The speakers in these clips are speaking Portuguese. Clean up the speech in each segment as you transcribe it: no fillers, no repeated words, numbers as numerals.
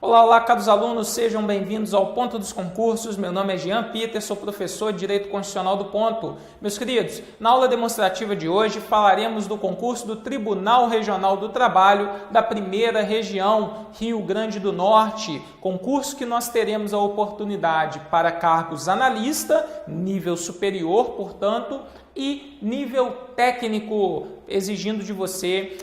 Olá, olá, caros alunos, sejam bem-vindos ao Ponto dos Concursos. Meu nome é Jean Peter, sou professor de Direito Constitucional do Ponto. Meus queridos, na aula demonstrativa de hoje falaremos do concurso do Tribunal Regional do Trabalho da Primeira Região, Rio Grande do Norte, concurso que nós teremos a oportunidade para cargos analista, nível superior, portanto, e nível técnico, exigindo de você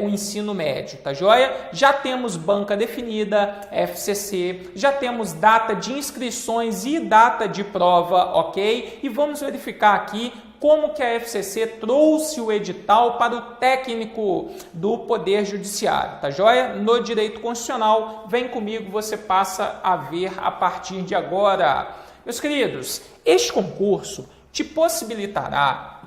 o ensino médio, tá joia? Já temos banca definida, FCC, já temos data de inscrições e data de prova, ok? E vamos verificar aqui como que a FCC trouxe o edital para o técnico do Poder Judiciário, tá joia? No Direito Constitucional, vem comigo, você passa a ver a partir de agora. Meus queridos, este concurso te possibilitará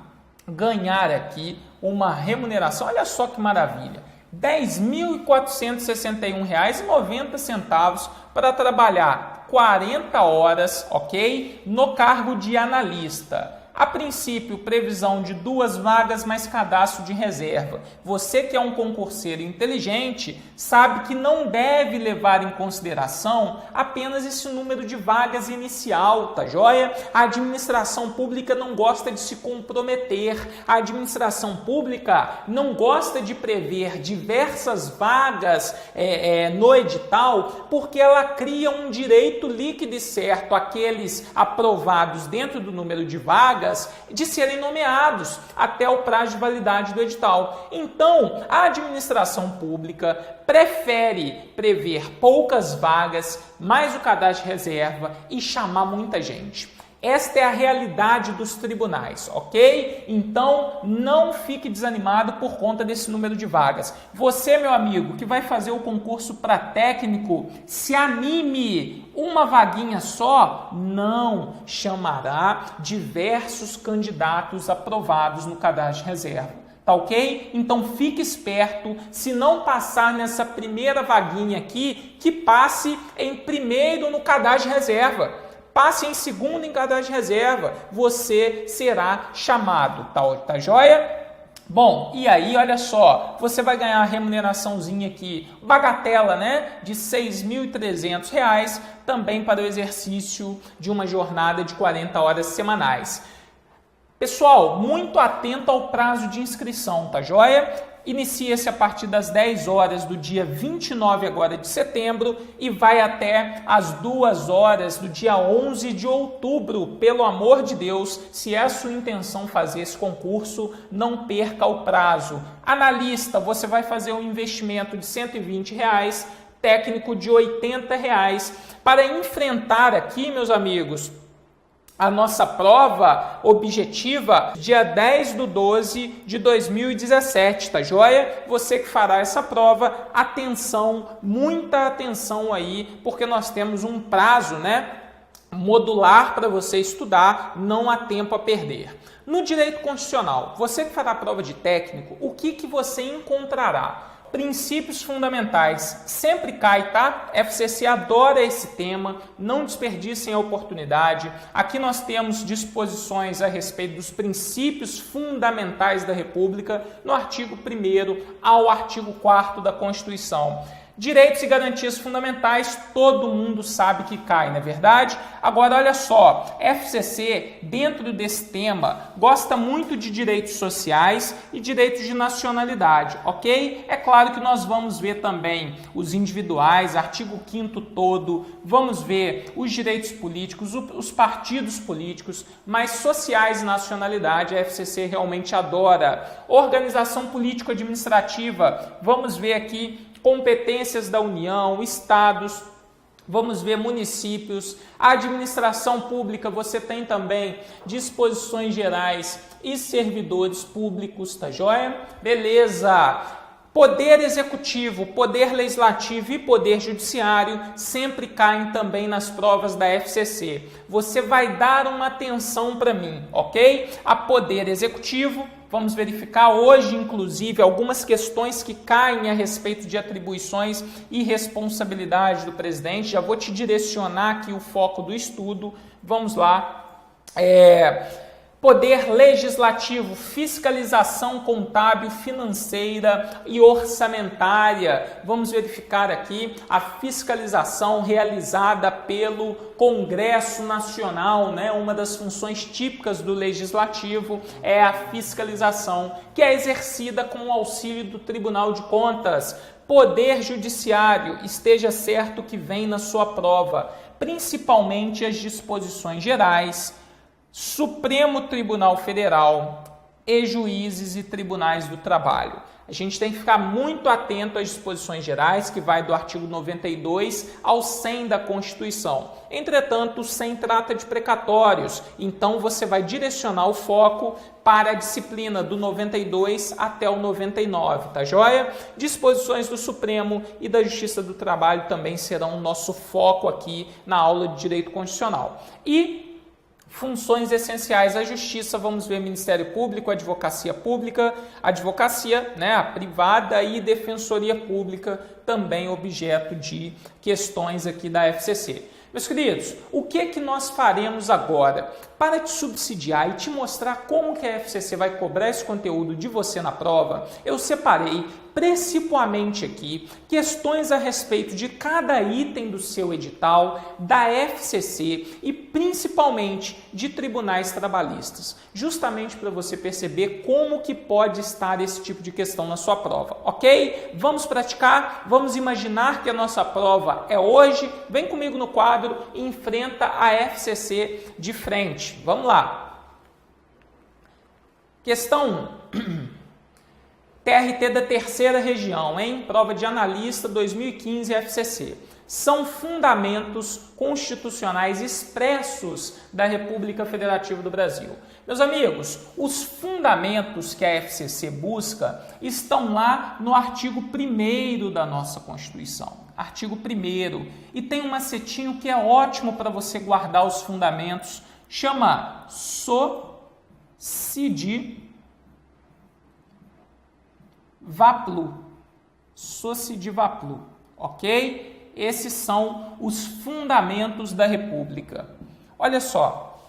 ganhar aqui uma remuneração, olha só que maravilha, R$ 10.461,90 para trabalhar 40 horas, ok? No cargo de analista. A princípio, previsão de 2 vagas mais cadastro de reserva. Você que é um concurseiro inteligente sabe que não deve levar em consideração apenas esse número de vagas inicial, tá joia? A administração pública não gosta de se comprometer. A administração pública não gosta de prever diversas vagas no edital, porque ela cria um direito líquido e certo àqueles aprovados dentro do número de vagas de serem nomeados até o prazo de validade do edital. Então, a administração pública prefere prever poucas vagas, mais o cadastro de reserva e chamar muita gente. Esta é a realidade dos tribunais, ok? Então, não fique desanimado por conta desse número de vagas. Você, meu amigo, que vai fazer o concurso para técnico, se anime. Uma vaguinha só não chamará diversos candidatos aprovados no cadastro de reserva. Tá ok? Então fique esperto, se não passar nessa primeira vaguinha aqui, que passe em primeiro no cadastro de reserva. Passe em segundo em cadastro de reserva, você será chamado, tá joia? Bom, e aí, olha só, você vai ganhar a remuneraçãozinha aqui, bagatela, né, de R$ 6.300, também para o exercício de uma jornada de 40 horas semanais. Pessoal, muito atento ao prazo de inscrição, tá joia? Inicia-se a partir das 10 horas do dia 29 agora de setembro e vai até as 2 horas do dia 11 de outubro. Pelo amor de Deus, se é a sua intenção fazer esse concurso, não perca o prazo. Analista, você vai fazer um investimento de R$ 120, técnico de R$ 80, para enfrentar aqui, meus amigos, a nossa prova objetiva dia 10/12/2017, tá joia? Você que fará essa prova, atenção, muita atenção aí, porque nós temos um prazo, né, modular para você estudar, não há tempo a perder. No direito constitucional, você que fará a prova de técnico, o que você encontrará? Princípios fundamentais, sempre cai, tá? FCC adora esse tema, não desperdicem a oportunidade. Aqui nós temos disposições a respeito dos princípios fundamentais da República, no artigo 1º ao artigo 4º da Constituição. Direitos e garantias fundamentais, todo mundo sabe que cai, não é verdade? Agora, olha só, FCC, dentro desse tema, gosta muito de direitos sociais e direitos de nacionalidade, ok? É claro que nós vamos ver também os individuais, artigo 5º todo, vamos ver os direitos políticos, os partidos políticos, mas sociais e nacionalidade, a FCC realmente adora. Organização político-administrativa, vamos ver aqui competências da União, estados, vamos ver municípios, administração pública, você tem também disposições gerais e servidores públicos, tá joia? Beleza! Poder executivo, poder legislativo e poder judiciário sempre caem também nas provas da FCC. Você vai dar uma atenção para mim, ok? A poder executivo, vamos verificar hoje, inclusive, algumas questões que caem a respeito de atribuições e responsabilidade do presidente. Já vou te direcionar aqui o foco do estudo. Vamos lá. Poder legislativo, fiscalização contábil, financeira e orçamentária. Vamos verificar aqui a fiscalização realizada pelo Congresso Nacional, né? Uma das funções típicas do legislativo é a fiscalização, que é exercida com o auxílio do Tribunal de Contas. Poder judiciário, esteja certo que vem na sua prova, principalmente as disposições gerais, Supremo Tribunal Federal e juízes e tribunais do trabalho. A gente tem que ficar muito atento às disposições gerais, que vai do artigo 92 ao 100 da Constituição. Entretanto, o 100 trata de precatórios, então você vai direcionar o foco para a disciplina do 92 até o 99, tá joia? Disposições do Supremo e da Justiça do Trabalho também serão o nosso foco aqui na aula de Direito Constitucional. E funções essenciais à Justiça, vamos ver Ministério Público, Advocacia Pública, Advocacia, né, a privada e Defensoria Pública, também objeto de questões aqui da FCC. Meus queridos, o que nós faremos agora? Para te subsidiar e te mostrar como que a FCC vai cobrar esse conteúdo de você na prova, eu separei principalmente aqui questões a respeito de cada item do seu edital, da FCC e principalmente de tribunais trabalhistas, justamente para você perceber como que pode estar esse tipo de questão na sua prova, ok? Vamos praticar, vamos imaginar que a nossa prova é hoje, vem comigo no quadro e enfrenta a FCC de frente. Vamos lá. Questão 1. TRT da terceira região, hein? Prova de analista 2015 FCC. São fundamentos constitucionais expressos da República Federativa do Brasil. Meus amigos, os fundamentos que a FCC busca estão lá no artigo 1º da nossa Constituição. Artigo 1º. E tem um macetinho que é ótimo para você guardar os fundamentos. Chama Socidi Vaplu, ok? Esses são os fundamentos da República. Olha só,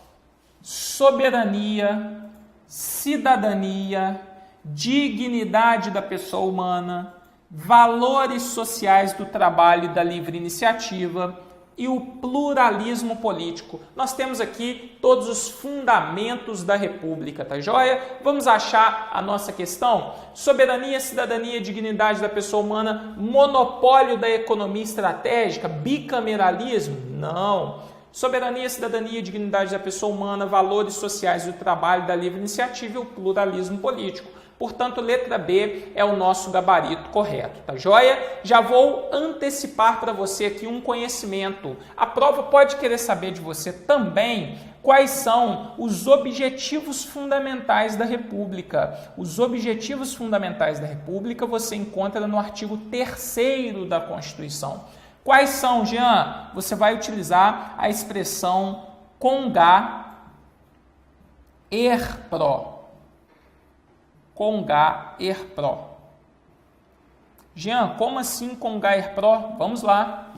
soberania, cidadania, dignidade da pessoa humana, valores sociais do trabalho e da livre iniciativa e o pluralismo político. Nós temos aqui todos os fundamentos da República, tá joia? Vamos achar a nossa questão? Soberania, cidadania, dignidade da pessoa humana, monopólio da economia estratégica, bicameralismo? Não. Soberania, cidadania, dignidade da pessoa humana, valores sociais do trabalho, da livre iniciativa e o pluralismo político. Portanto, letra B é o nosso gabarito correto, tá joia? Já vou antecipar para você aqui um conhecimento. A prova pode querer saber de você também quais são os objetivos fundamentais da República. Os objetivos fundamentais da República você encontra no artigo 3º da Constituição. Quais são, Jean? Você vai utilizar a expressão congar-er-pro. Congar-er-pro. Jean, como assim congar-er-pro? Vamos lá.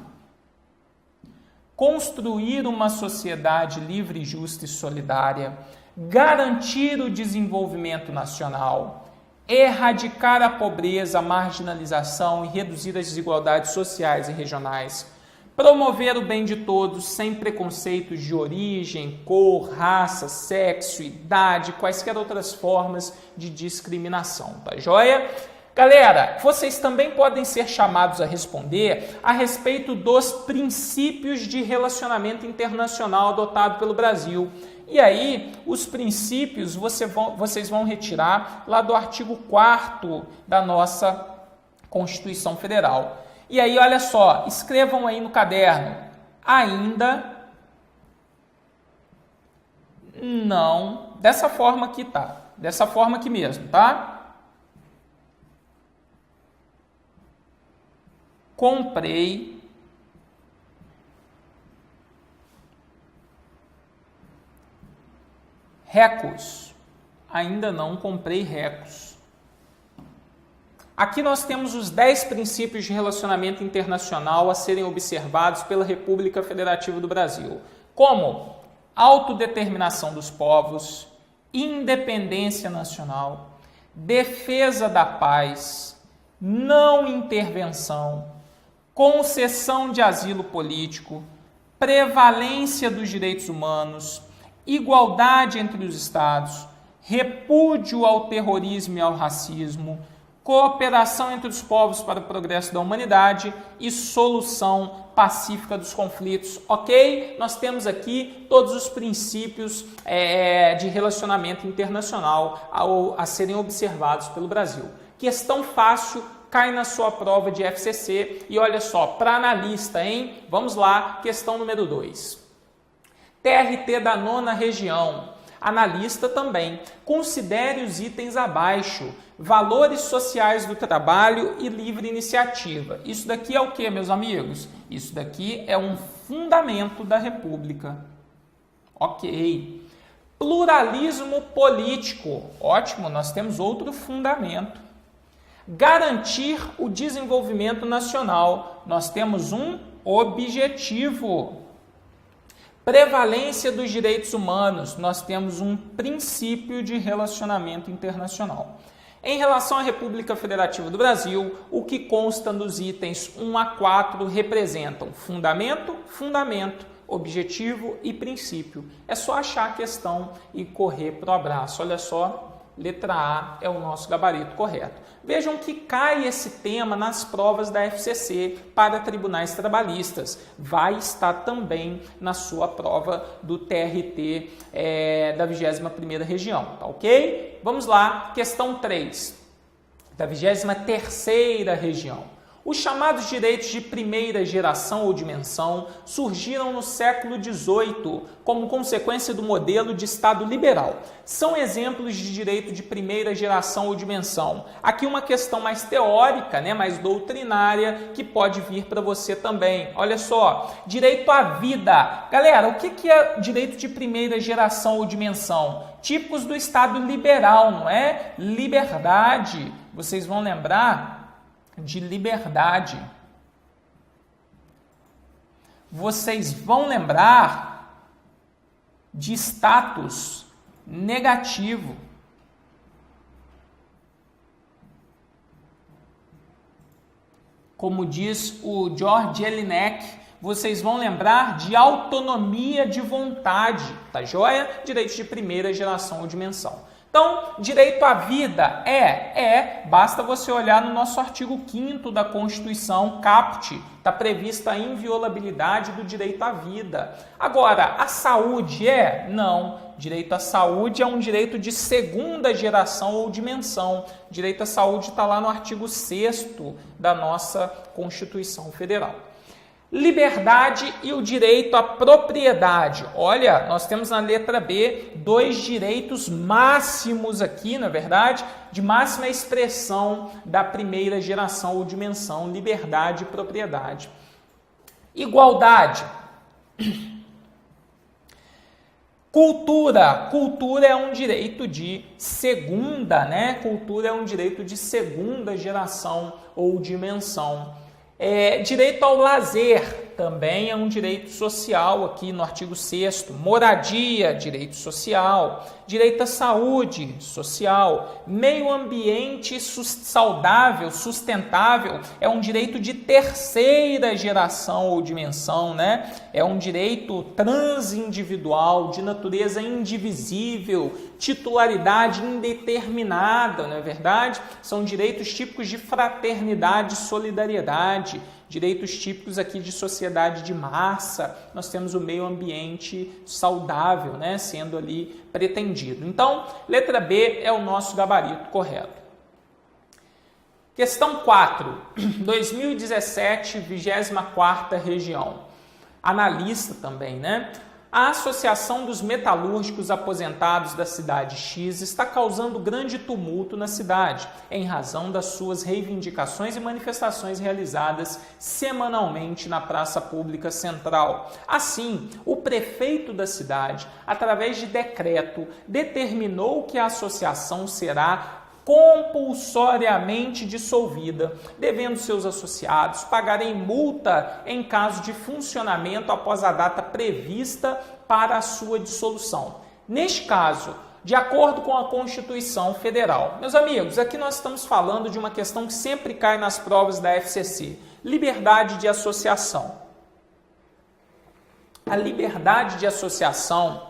Construir uma sociedade livre, justa e solidária, garantir o desenvolvimento nacional, erradicar a pobreza, a marginalização e reduzir as desigualdades sociais e regionais, promover o bem de todos sem preconceitos de origem, cor, raça, sexo, idade, quaisquer outras formas de discriminação, tá joia? Galera, vocês também podem ser chamados a responder a respeito dos princípios de relacionamento internacional adotado pelo Brasil. E aí, os princípios vocês vão retirar lá do artigo 4º da nossa Constituição Federal. E aí, olha só, escrevam aí no caderno, ainda não, dessa forma aqui, tá? Dessa forma aqui mesmo, tá? Comprei recos. Ainda não comprei recos. Aqui nós temos os 10 princípios de relacionamento internacional a serem observados pela República Federativa do Brasil, como autodeterminação dos povos, independência nacional, defesa da paz, não intervenção, concessão de asilo político, prevalência dos direitos humanos, igualdade entre os Estados, repúdio ao terrorismo e ao racismo, cooperação entre os povos para o progresso da humanidade e solução pacífica dos conflitos. Ok? Nós temos aqui todos os princípios de relacionamento internacional a serem observados pelo Brasil. Questão fácil, cai na sua prova de FCC e olha só, para analista, hein? Vamos lá, questão número 2. TRT da 9ª região. Analista também. Considere os itens abaixo. Valores sociais do trabalho e livre iniciativa. Isso daqui é o que, meus amigos? Isso daqui é um fundamento da República. Ok. Pluralismo político. Ótimo, nós temos outro fundamento. Garantir o desenvolvimento nacional. Nós temos um objetivo. Prevalência dos direitos humanos, nós temos um princípio de relacionamento internacional. Em relação à República Federativa do Brasil, o que consta nos itens 1 a 4 representam fundamento, objetivo e princípio. É só achar a questão e correr para o abraço. Olha só, letra A é o nosso gabarito correto. Vejam que cai esse tema nas provas da FCC para tribunais trabalhistas. Vai estar também na sua prova do TRT da 21ª região, tá ok? Vamos lá, questão 3, da 23ª região. Os chamados direitos de primeira geração ou dimensão surgiram no século XVIII como consequência do modelo de Estado liberal. São exemplos de direito de primeira geração ou dimensão. Aqui uma questão mais teórica, mais doutrinária, que pode vir para você também. Olha só, direito à vida. Galera, o que é direito de primeira geração ou dimensão? Típicos do Estado liberal, não é? Liberdade. Vocês vão lembrar de liberdade. Vocês vão lembrar de status negativo. Como diz o George Elinek, vocês vão lembrar de autonomia de vontade, tá joia? Direitos de primeira geração ou dimensão. Então, direito à vida basta você olhar no nosso artigo 5º da Constituição, caput, está prevista a inviolabilidade do direito à vida. Agora, a saúde Não. Direito à saúde é um direito de segunda geração ou dimensão. Direito à saúde está lá no artigo 6º da nossa Constituição Federal. Liberdade e o direito à propriedade. Olha, nós temos na letra B 2 direitos máximos aqui, na verdade, de máxima expressão da primeira geração ou dimensão, liberdade e propriedade. Igualdade. Cultura. Cultura é um direito de segunda, Cultura é um direito de segunda geração ou dimensão. Direito ao lazer também é um direito social aqui no artigo 6º. Moradia, direito social. Direito à saúde, social. Meio ambiente saudável, sustentável, é um direito de terceira geração ou dimensão, É um direito transindividual, de natureza indivisível, titularidade indeterminada, não é verdade? São direitos típicos de fraternidade e solidariedade, direitos típicos aqui de sociedade de massa. Nós temos o meio ambiente saudável, sendo ali pretendido. Então, letra B é o nosso gabarito correto. Questão 4, 2017, 24ª região. Analista também, A Associação dos Metalúrgicos Aposentados da cidade X está causando grande tumulto na cidade, em razão das suas reivindicações e manifestações realizadas semanalmente na Praça Pública Central. Assim, o prefeito da cidade, através de decreto, determinou que a associação será compulsoriamente dissolvida, devendo seus associados pagarem multa em caso de funcionamento após a data prevista para a sua dissolução. Neste caso, de acordo com a Constituição Federal. Meus amigos, aqui nós estamos falando de uma questão que sempre cai nas provas da FCC, liberdade de associação. A liberdade de associação,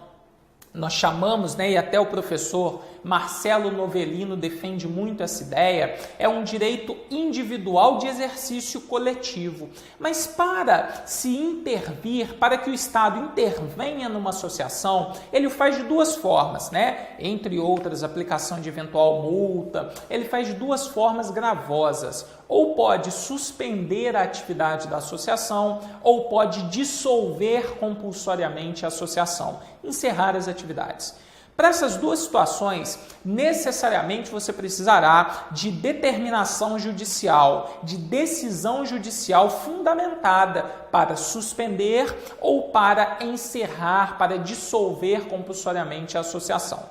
nós chamamos, e até o professor Marcelo Novellino defende muito essa ideia, é um direito individual de exercício coletivo. Mas para se intervir, para que o Estado intervenha numa associação, ele o faz de duas formas, Entre outras, aplicação de eventual multa, ele faz de duas formas gravosas. Ou pode suspender a atividade da associação, ou pode dissolver compulsoriamente a associação, encerrar as atividades. Para essas duas situações, necessariamente você precisará de determinação judicial, de decisão judicial fundamentada para suspender ou para encerrar, para dissolver compulsoriamente a associação.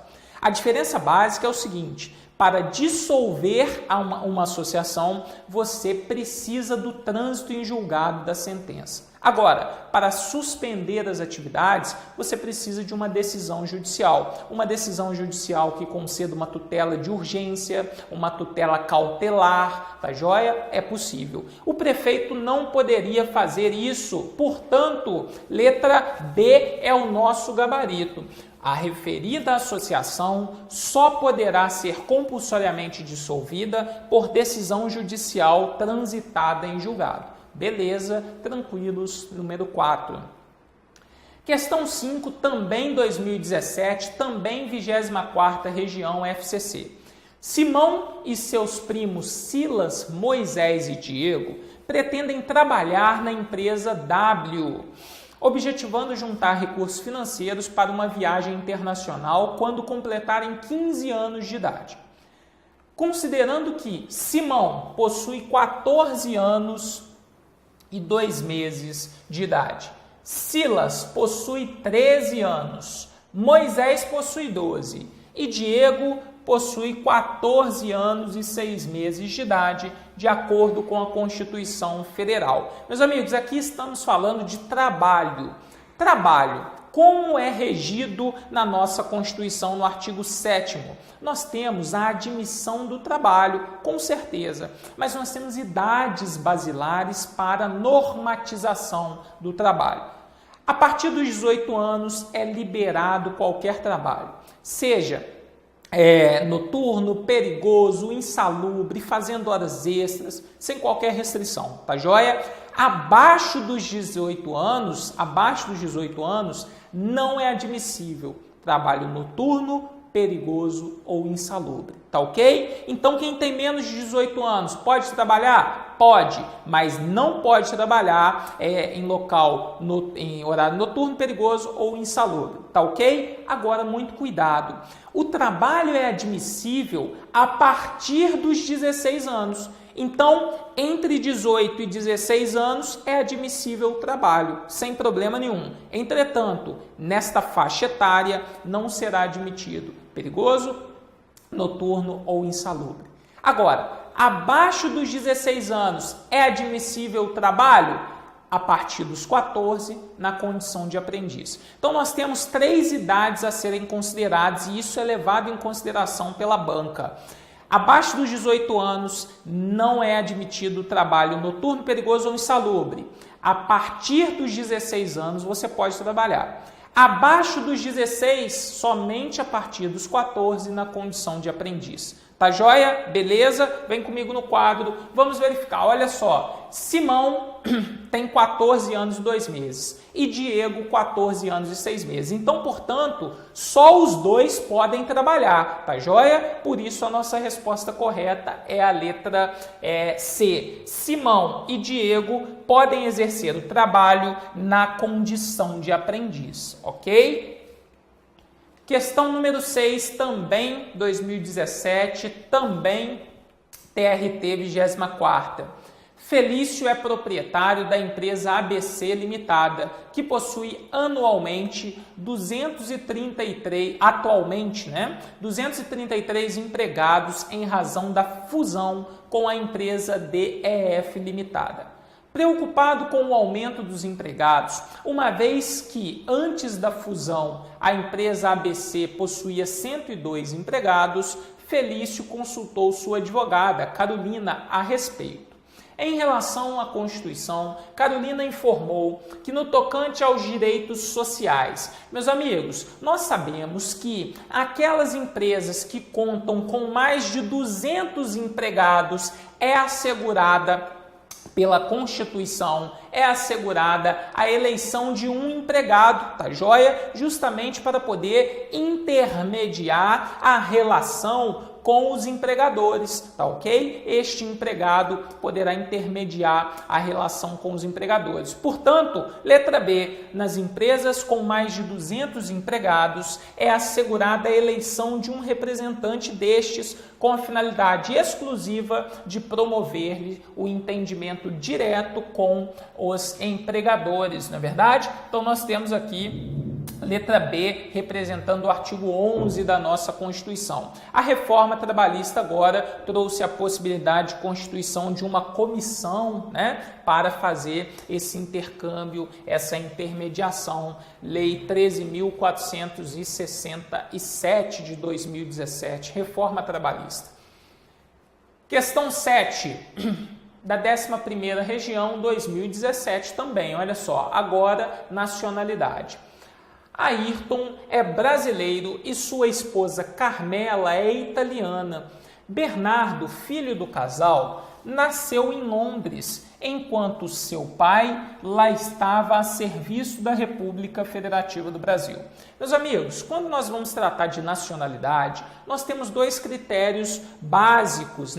A diferença básica é o seguinte: para dissolver uma associação, você precisa do trânsito em julgado da sentença. Agora, para suspender as atividades, você precisa de uma decisão judicial. Uma decisão judicial que conceda uma tutela de urgência, uma tutela cautelar, tá joia? É possível. O prefeito não poderia fazer isso, portanto, letra B é o nosso gabarito. A referida associação só poderá ser compulsoriamente dissolvida por decisão judicial transitada em julgado. Beleza, tranquilos, número 4. Questão 5, também 2017, também 24ª região FCC. Simão e seus primos Silas, Moisés e Diego pretendem trabalhar na empresa W, objetivando juntar recursos financeiros para uma viagem internacional quando completarem 15 anos de idade. Considerando que Simão possui 14 anos e 2 meses de idade, Silas possui 13 anos, Moisés possui 12 e Diego possui 14 anos e 6 meses de idade, de acordo com a Constituição Federal. Meus amigos, aqui estamos falando de trabalho. Trabalho, como é regido na nossa Constituição, no artigo 7º? Nós temos a admissão do trabalho, com certeza, mas nós temos idades basilares para normatização do trabalho. A partir dos 18 anos é liberado qualquer trabalho, seja noturno, perigoso, insalubre, fazendo horas extras, sem qualquer restrição, tá joia? Abaixo dos 18 anos, não é admissível trabalho noturno, perigoso ou insalubre, tá ok? Então quem tem menos de 18 anos pode trabalhar? Pode, mas não pode trabalhar em horário noturno, perigoso ou insalubre, tá ok? Agora muito cuidado, o trabalho é admissível a partir dos 16 anos. Então, entre 18 e 16 anos é admissível o trabalho, sem problema nenhum. Entretanto, nesta faixa etária não será admitido perigoso, noturno ou insalubre. Agora, abaixo dos 16 anos é admissível o trabalho? A partir dos 14, na condição de aprendiz. Então, nós temos 3 idades a serem consideradas e isso é levado em consideração pela banca. Abaixo dos 18 anos não é admitido o trabalho noturno, perigoso ou insalubre. A partir dos 16 anos você pode trabalhar. Abaixo dos 16, somente a partir dos 14 na condição de aprendiz. Tá joia? Beleza? Vem comigo no quadro. Vamos verificar. Olha só. Simão tem 14 anos e 2 meses. E Diego, 14 anos e 6 meses. Então, portanto, só os dois podem trabalhar. Tá joia? Por isso, a nossa resposta correta é a letra C. Simão e Diego podem exercer o trabalho na condição de aprendiz. Ok? Questão número 6, também 2017, também TRT 24ª. Felício é proprietário da empresa ABC Limitada, que possui anualmente 233 empregados em razão da fusão com a empresa DEF Limitada. Preocupado com o aumento dos empregados, uma vez que antes da fusão a empresa ABC possuía 102 empregados, Felício consultou sua advogada, Carolina, a respeito. Em relação à Constituição, Carolina informou que no tocante aos direitos sociais, meus amigos, nós sabemos que aquelas empresas que contam com mais de 200 empregados é assegurada pela Constituição, é assegurada a eleição de um empregado, tá joia? Justamente para poder intermediar a relação com os empregadores, tá ok? Este empregado poderá intermediar a relação com os empregadores. Portanto, letra B, nas empresas com mais de 200 empregados, é assegurada a eleição de um representante destes com a finalidade exclusiva de promover-lhe o entendimento direto com os empregadores, não é verdade? Então, nós temos aqui letra B, representando o artigo 11 da nossa Constituição. A reforma trabalhista agora trouxe a possibilidade de constituição de uma comissão, para fazer esse intercâmbio, essa intermediação. Lei 13.467 de 2017, reforma trabalhista. Questão 7. Da 11ª região, 2017 também, olha só, agora nacionalidade. Ayrton é brasileiro e sua esposa Carmela é italiana. Bernardo, filho do casal, nasceu em Londres, enquanto seu pai lá estava a serviço da República Federativa do Brasil. Meus amigos, quando nós vamos tratar de nacionalidade, nós temos dois critérios básicos,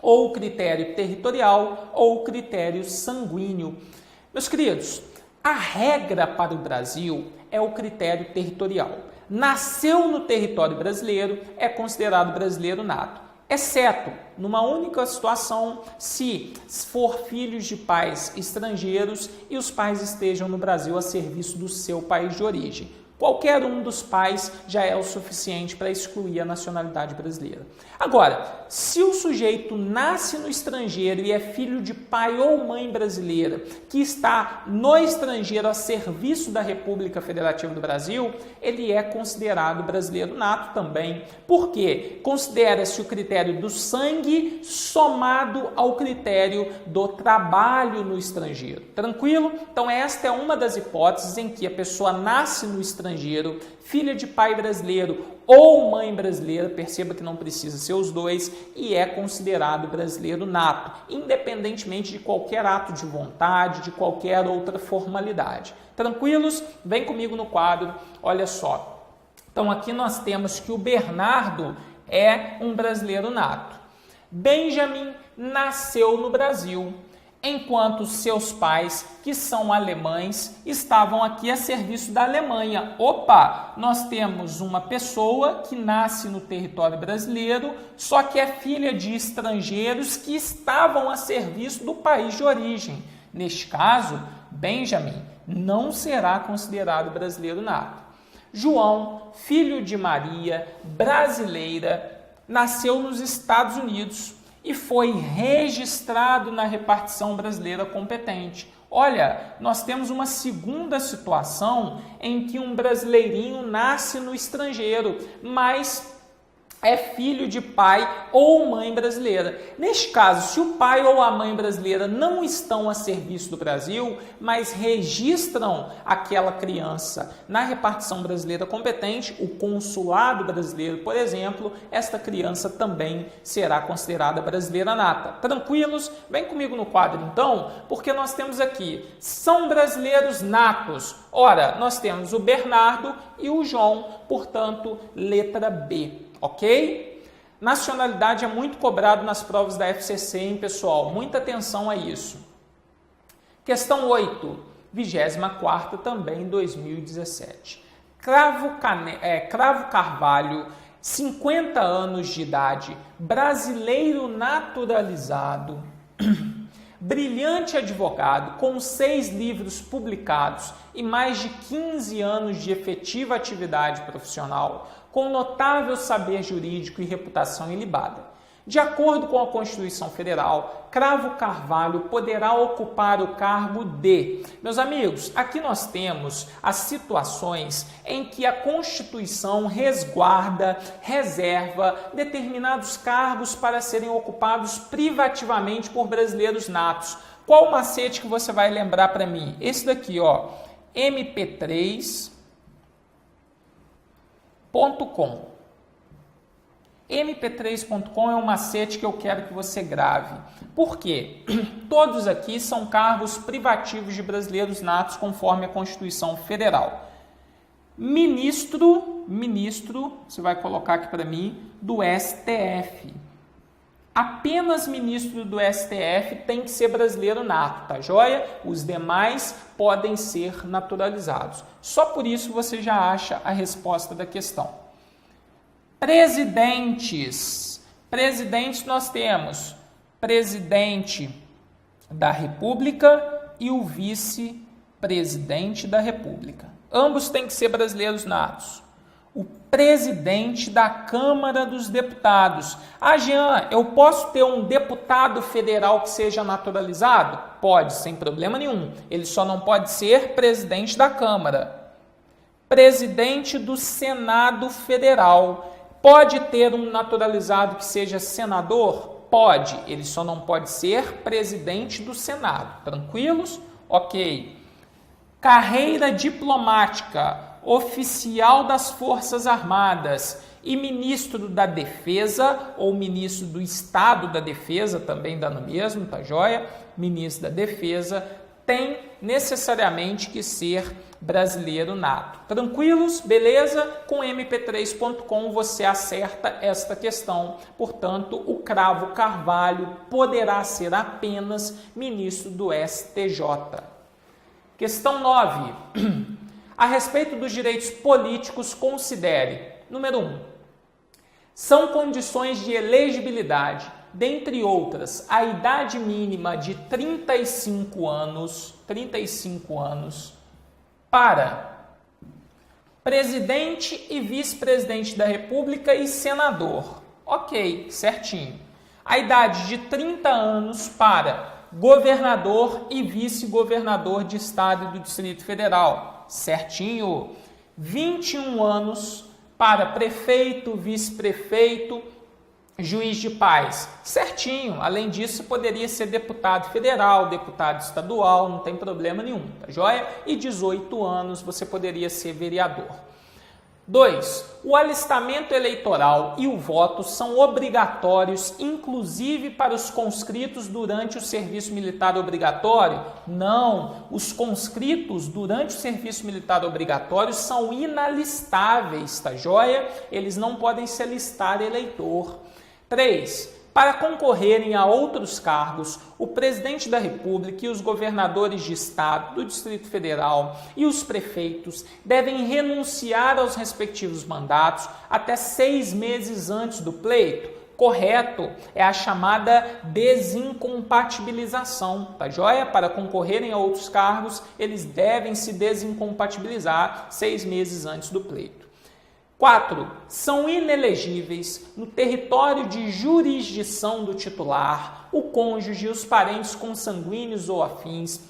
Ou o critério territorial ou o critério sanguíneo. Meus queridos, a regra para o Brasil é o critério territorial. Nasceu no território brasileiro, é considerado brasileiro nato, exceto numa única situação, se for filhos de pais estrangeiros e os pais estejam no Brasil a serviço do seu país de origem. Qualquer um dos pais já é o suficiente para excluir a nacionalidade brasileira. Agora, se o sujeito nasce no estrangeiro e é filho de pai ou mãe brasileira que está no estrangeiro a serviço da República Federativa do Brasil, ele é considerado brasileiro nato também. Por quê? Considera-se o critério do sangue somado ao critério do trabalho no estrangeiro. Tranquilo? Então esta é uma das hipóteses em que a pessoa nasce no estrangeiro, filha de pai brasileiro ou mãe brasileira, perceba que não precisa ser os dois, e é considerado brasileiro nato, independentemente de qualquer ato de vontade, de qualquer outra formalidade. Tranquilos? Vem comigo no quadro, olha só. Então aqui nós temos que o Bernardo é um brasileiro nato. Benjamin nasceu no Brasil, enquanto seus pais, que são alemães, estavam aqui a serviço da Alemanha. Opa! Nós temos uma pessoa que nasce no território brasileiro, só que é filha de estrangeiros que estavam a serviço do país de origem. Neste caso, Benjamin não será considerado brasileiro nato. João, filho de Maria, brasileira, nasceu nos Estados Unidos e foi registrado na repartição brasileira competente. Olha, nós temos uma segunda situação em que um brasileirinho nasce no estrangeiro, mas é filho de pai ou mãe brasileira. Neste caso, se o pai ou a mãe brasileira não estão a serviço do Brasil, mas registram aquela criança na repartição brasileira competente, o consulado brasileiro, por exemplo, esta criança também será considerada brasileira nata. Tranquilos? Vem comigo no quadro então, porque nós temos aqui, são brasileiros natos. Ora, nós temos o Bernardo e o João, portanto, letra B. Ok? Nacionalidade é muito cobrado nas provas da FCC, hein, pessoal? Muita atenção a isso. Questão 8, 24ª também, 2017. Cravo Carvalho, 50 anos de idade, brasileiro naturalizado, brilhante advogado, com 6 livros publicados e mais de 15 anos de efetiva atividade profissional, com notável saber jurídico e reputação ilibada. De acordo com a Constituição Federal, Cravo Carvalho poderá ocupar o cargo de... Meus amigos, aqui nós temos as situações em que a Constituição resguarda, reserva determinados cargos para serem ocupados privativamente por brasileiros natos. Qual o macete que você vai lembrar para mim? Esse daqui, ó, mp3.com. mp3.com é um macete que eu quero que você grave. Por quê? Todos aqui são cargos privativos de brasileiros natos conforme a Constituição Federal. Ministro, você vai colocar aqui para mim, do STF. Apenas ministro do STF tem que ser brasileiro nato, tá joia? Os demais podem ser naturalizados. Só por isso você já acha a resposta da questão. Presidentes nós temos presidente da República e o vice-presidente da República. Ambos têm que ser brasileiros natos. O presidente da Câmara dos Deputados. Ah, Jean, eu posso ter um deputado federal que seja naturalizado? Pode, sem problema nenhum. Ele só não pode ser presidente da Câmara. Presidente do Senado Federal. Pode ter um naturalizado que seja senador? Pode, ele só não pode ser presidente do Senado. Tranquilos? Ok. Carreira diplomática, oficial das Forças Armadas e ministro da Defesa ou ministro do Estado da Defesa, também dá no mesmo, tá joia? Ministro da Defesa tem necessariamente que ser brasileiro nato. Tranquilos? Beleza? Com mp3.com você acerta esta questão. Portanto, o Cravo Carvalho poderá ser apenas ministro do STJ. Questão 9. A respeito dos direitos políticos, considere. Número 1. São condições de elegibilidade, dentre outras, a idade mínima de 35 anos para presidente e vice-presidente da República e senador. Ok, certinho. A idade de 30 anos para governador e vice-governador de Estado e do Distrito Federal. Certinho. 21 anos para prefeito, vice-prefeito, juiz de paz. Certinho. Além disso, poderia ser deputado federal, deputado estadual, não tem problema nenhum, tá joia? E 18 anos você poderia ser vereador. 2. O alistamento eleitoral e o voto são obrigatórios, inclusive para os conscritos durante o serviço militar obrigatório? Não, os conscritos durante o serviço militar obrigatório são inalistáveis, tá joia? Eles não podem se alistar eleitor. 3. Para concorrerem a outros cargos, o presidente da República e os governadores de Estado, do Distrito Federal e os prefeitos devem renunciar aos respectivos mandatos até 6 meses antes do pleito. Correto, é a chamada desincompatibilização, tá joia? Para concorrerem a outros cargos, eles devem se desincompatibilizar 6 meses antes do pleito. 4. São inelegíveis no território de jurisdição do titular, o cônjuge e os parentes consanguíneos ou afins,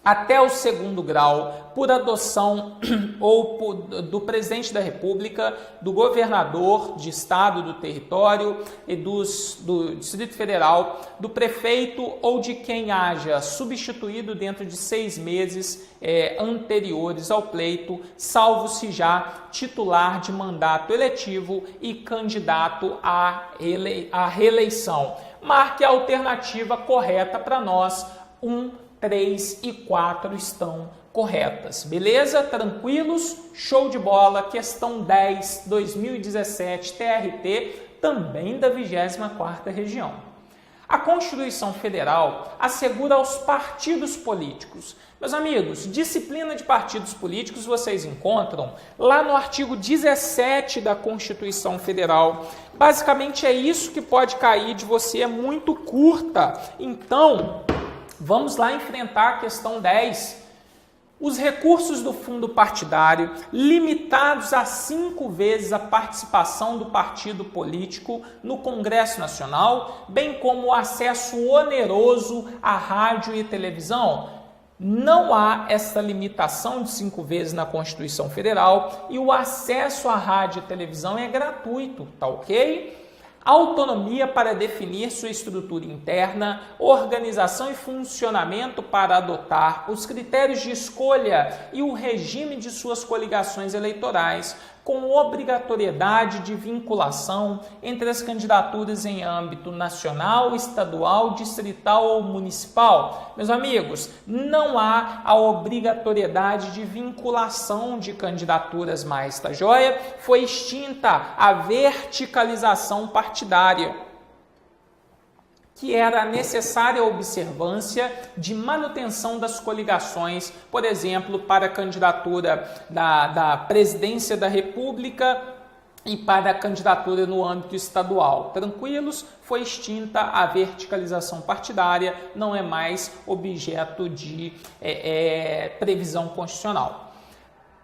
até o 2º grau, por adoção ou do presidente da República, do governador de estado do território e do Distrito Federal, do prefeito ou de quem haja substituído dentro de 6 meses anteriores ao pleito, salvo se já titular de mandato eletivo e candidato à reeleição. Marque a alternativa correta para nós. 1, 3 e 4 estão corretas. Beleza? Tranquilos? Show de bola. Questão 10, 2017, TRT, também da 24ª região. A Constituição Federal assegura aos partidos políticos. Meus amigos, disciplina de partidos políticos vocês encontram lá no artigo 17 da Constituição Federal. Basicamente é isso que pode cair de você, é muito curta. Então, vamos lá enfrentar a questão 10. Os recursos do fundo partidário, limitados a 5 vezes a participação do partido político no Congresso Nacional, bem como o acesso oneroso à rádio e televisão. Não há essa limitação de 5 vezes na Constituição Federal e o acesso à rádio e televisão é gratuito, tá ok? Autonomia para definir sua estrutura interna, organização e funcionamento para adotar os critérios de escolha e o regime de suas coligações eleitorais, com obrigatoriedade de vinculação entre as candidaturas em âmbito nacional, estadual, distrital ou municipal. Meus amigos, não há a obrigatoriedade de vinculação de candidaturas mais, tá joia? Foi extinta a verticalização partidária, que era a necessária observância de manutenção das coligações, por exemplo, para a candidatura da presidência da República e para a candidatura no âmbito estadual. Tranquilos? Foi extinta a verticalização partidária, não é mais objeto de previsão constitucional.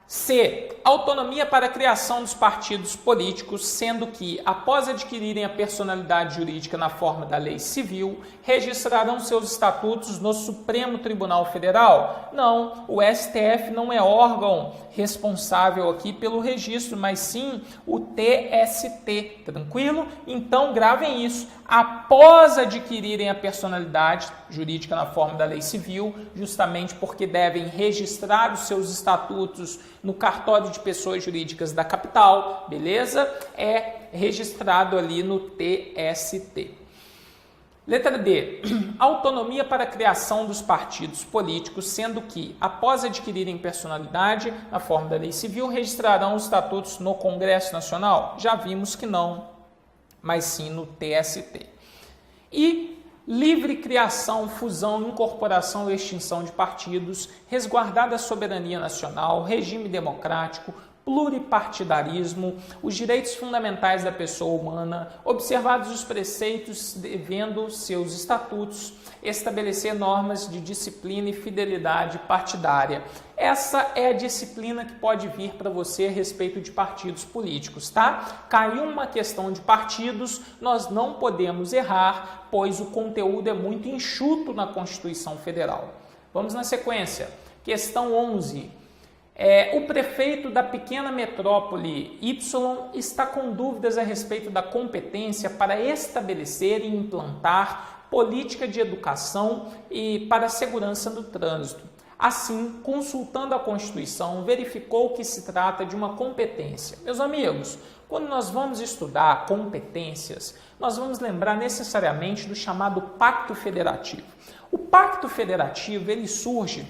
C. Autonomia para a criação dos partidos políticos, sendo que, após adquirirem a personalidade jurídica na forma da lei civil, registrarão seus estatutos no Supremo Tribunal Federal? Não, o STF não é órgão responsável aqui pelo registro, mas sim o TST, tranquilo? Então, gravem isso. Após adquirirem a personalidade jurídica na forma da lei civil, justamente porque devem registrar os seus estatutos no cartório de pessoas jurídicas da capital, beleza? É registrado ali no TST. Letra D. Autonomia para a criação dos partidos políticos, sendo que, após adquirirem personalidade na forma da lei civil, registrarão os estatutos no Congresso Nacional? Já vimos que não, mas sim no TST. E livre criação, fusão, incorporação ou extinção de partidos, resguardada a soberania nacional, regime democrático, pluripartidarismo, os direitos fundamentais da pessoa humana, observados os preceitos devendo seus estatutos, estabelecer normas de disciplina e fidelidade partidária. Essa é a disciplina que pode vir para você a respeito de partidos políticos, tá? Caiu uma questão de partidos, nós não podemos errar, pois o conteúdo é muito enxuto na Constituição Federal. Vamos na sequência. Questão 11. O prefeito da pequena metrópole Y está com dúvidas a respeito da competência para estabelecer e implantar política de educação e para a segurança do trânsito. Assim, consultando a Constituição, verificou que se trata de uma competência. Meus amigos, quando nós vamos estudar competências, nós vamos lembrar necessariamente do chamado Pacto Federativo. O Pacto Federativo, ele surge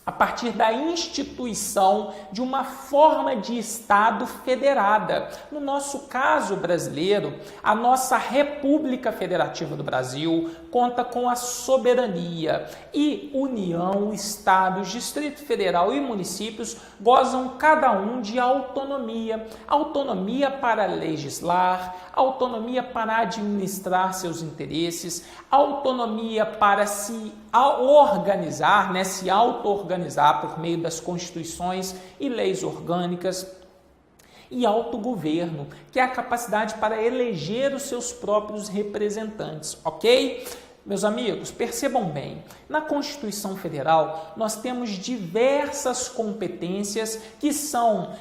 a partir da instituição de uma forma de Estado federada. No nosso caso brasileiro, a nossa República Federativa do Brasil conta com a soberania e União, Estados, Distrito Federal e municípios gozam cada um de autonomia. Autonomia para legislar, autonomia para administrar seus interesses, autonomia para se organizar, se auto-organizar por meio das constituições e leis orgânicas, e autogoverno, que é a capacidade para eleger os seus próprios representantes, ok? Meus amigos, percebam bem, na Constituição Federal nós temos diversas competências que são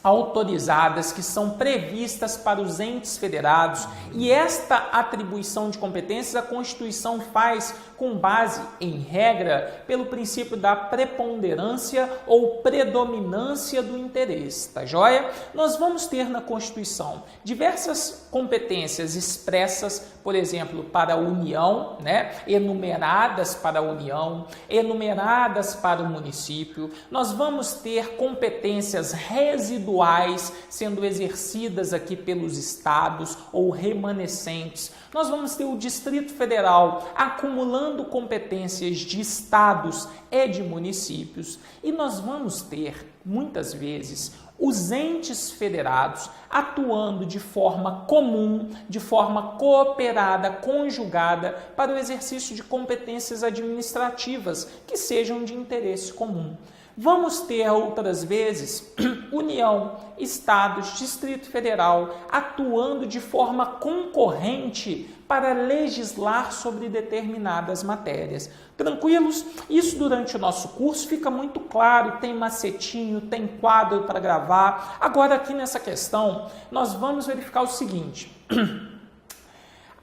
autorizadas, que são previstas para os entes federados, e esta atribuição de competências a Constituição faz com base, em regra, pelo princípio da preponderância ou predominância do interesse, tá joia? Nós vamos ter na Constituição diversas competências expressas, por exemplo, para a União, enumeradas para a União, enumeradas para o município. Nós vamos ter competências residuais sendo exercidas aqui pelos estados ou remanescentes. Nós vamos ter o Distrito Federal acumulando competências de estados e de municípios. E nós vamos ter, muitas vezes, os entes federados atuando de forma comum, de forma cooperada, conjugada, para o exercício de competências administrativas que sejam de interesse comum. Vamos ter outras vezes União, Estados, Distrito Federal atuando de forma concorrente para legislar sobre determinadas matérias. Tranquilos? Isso durante o nosso curso fica muito claro, tem macetinho, tem quadro para gravar. Agora aqui nessa questão, nós vamos verificar o seguinte.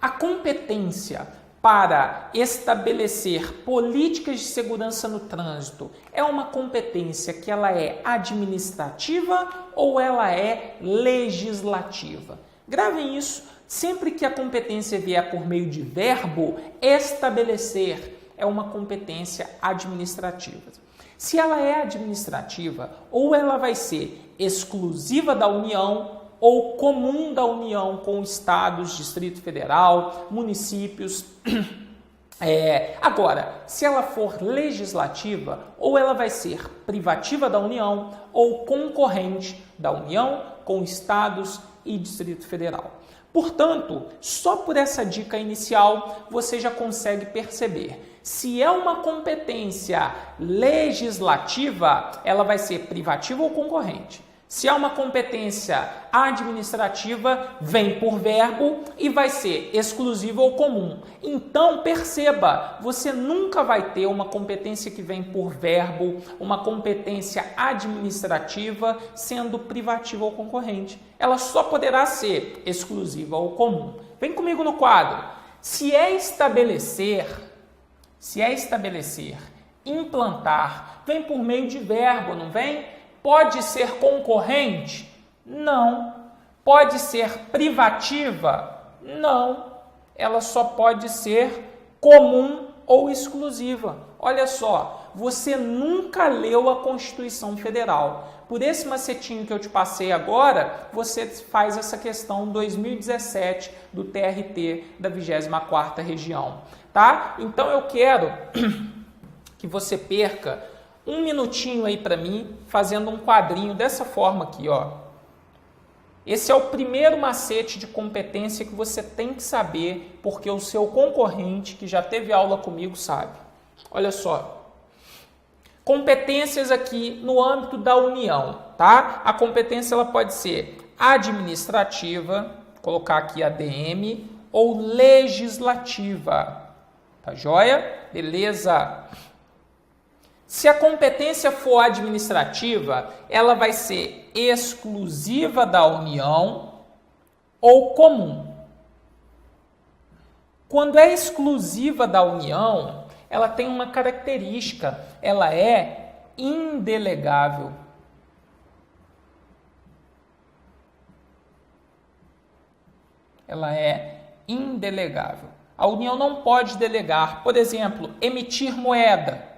A competência para estabelecer políticas de segurança no trânsito é uma competência que ela é administrativa ou ela é legislativa? Gravem isso, sempre que a competência vier por meio de verbo, estabelecer é uma competência administrativa. Se ela é administrativa, ou ela vai ser exclusiva da União ou comum da União com estados, Distrito Federal, municípios. Agora, se ela for legislativa, ou ela vai ser privativa da União ou concorrente da União com estados e Distrito Federal. Portanto, só por essa dica inicial, você já consegue perceber. Se é uma competência legislativa, ela vai ser privativa ou concorrente. Se é uma competência administrativa, vem por verbo e vai ser exclusiva ou comum. Então, perceba, você nunca vai ter uma competência que vem por verbo, uma competência administrativa, sendo privativa ou concorrente. Ela só poderá ser exclusiva ou comum. Vem comigo no quadro. Se é estabelecer, implantar, vem por meio de verbo, não vem? Pode ser concorrente? Não. Pode ser privativa? Não. Ela só pode ser comum ou exclusiva. Olha só, você nunca leu a Constituição Federal. Por esse macetinho que eu te passei agora, você faz essa questão 2017 do TRT da 24ª região, tá? Então eu quero que você perca um minutinho aí para mim, fazendo um quadrinho dessa forma aqui, ó. Esse é o primeiro macete de competência que você tem que saber, porque o seu concorrente, que já teve aula comigo, sabe. Olha só. Competências aqui no âmbito da União, tá? A competência ela pode ser administrativa, colocar aqui ADM, ou legislativa. Tá joia? Beleza. Se a competência for administrativa, ela vai ser exclusiva da União ou comum. Quando é exclusiva da União, ela tem uma característica, ela é indelegável. Ela é indelegável. A União não pode delegar, por exemplo, emitir moeda,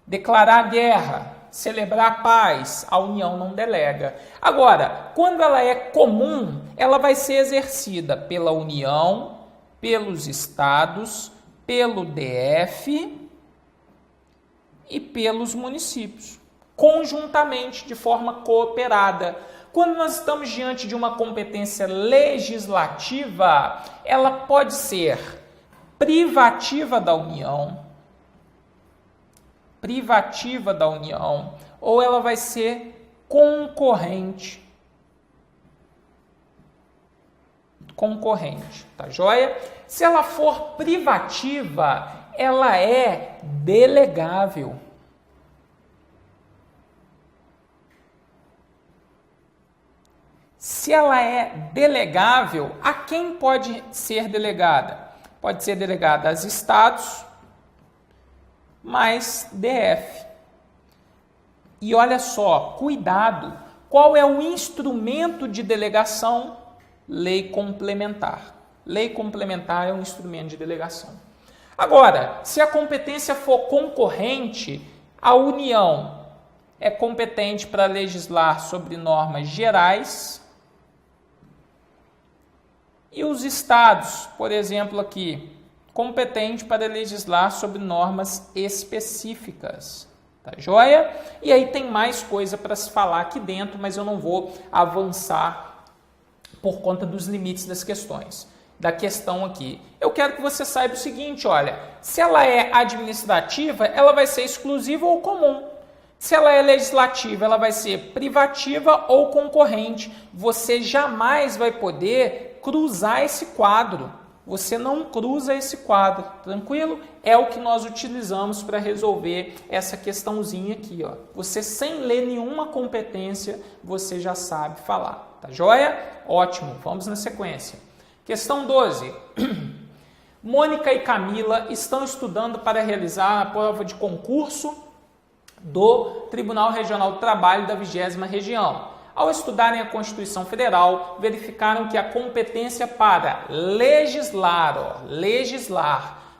declarar guerra, celebrar paz, a União não delega. Agora, quando ela é comum, ela vai ser exercida pela União, pelos estados, pelo DF e pelos municípios, conjuntamente, de forma cooperada. Quando nós estamos diante de uma competência legislativa, ela pode ser privativa da União, ou ela vai ser concorrente, tá joia? Se ela for privativa, ela é delegável. Se ela é delegável, a quem pode ser delegada? Pode ser delegada aos estados, mais DF. E olha só, cuidado, qual é o instrumento de delegação? Lei complementar. Lei complementar é um instrumento de delegação. Agora, se a competência for concorrente, a União é competente para legislar sobre normas gerais e os estados, por exemplo, aqui, competente para legislar sobre normas específicas. Tá joia? E aí tem mais coisa para se falar aqui dentro, mas eu não vou avançar por conta dos limites das questões. Da questão aqui. Eu quero que você saiba o seguinte, olha, se ela é administrativa, ela vai ser exclusiva ou comum. Se ela é legislativa, ela vai ser privativa ou concorrente. Você jamais vai poder cruzar esse quadro. Você não cruza esse quadro, tranquilo? É o que nós utilizamos para resolver essa questãozinha aqui, ó. Você sem ler nenhuma competência, você já sabe falar, tá joia? Ótimo, vamos na sequência. Questão 12. Mônica e Camila estão estudando para realizar a prova de concurso do Tribunal Regional do Trabalho da 20ª Região. Ao estudarem a Constituição Federal, verificaram que a competência para legislar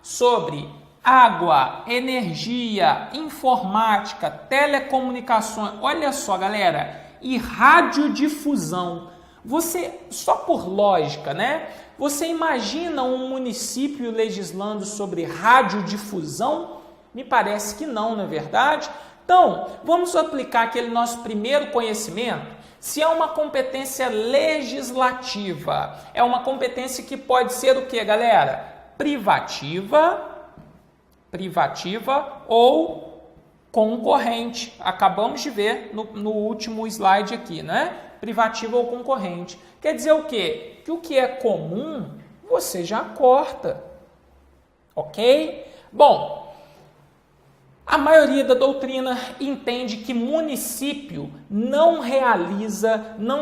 sobre água, energia, informática, telecomunicações, olha só, galera, e radiodifusão. Você, só por lógica, né? Você imagina um município legislando sobre radiodifusão? Me parece que não é verdade? Então, vamos aplicar aquele nosso primeiro conhecimento. Se é uma competência legislativa, é uma competência que pode ser o que, galera? Privativa ou concorrente. Acabamos de ver no último slide aqui, né? Privativa ou concorrente. Quer dizer o quê? Que o que é comum, você já corta. Ok? Bom, a maioria da doutrina entende que município não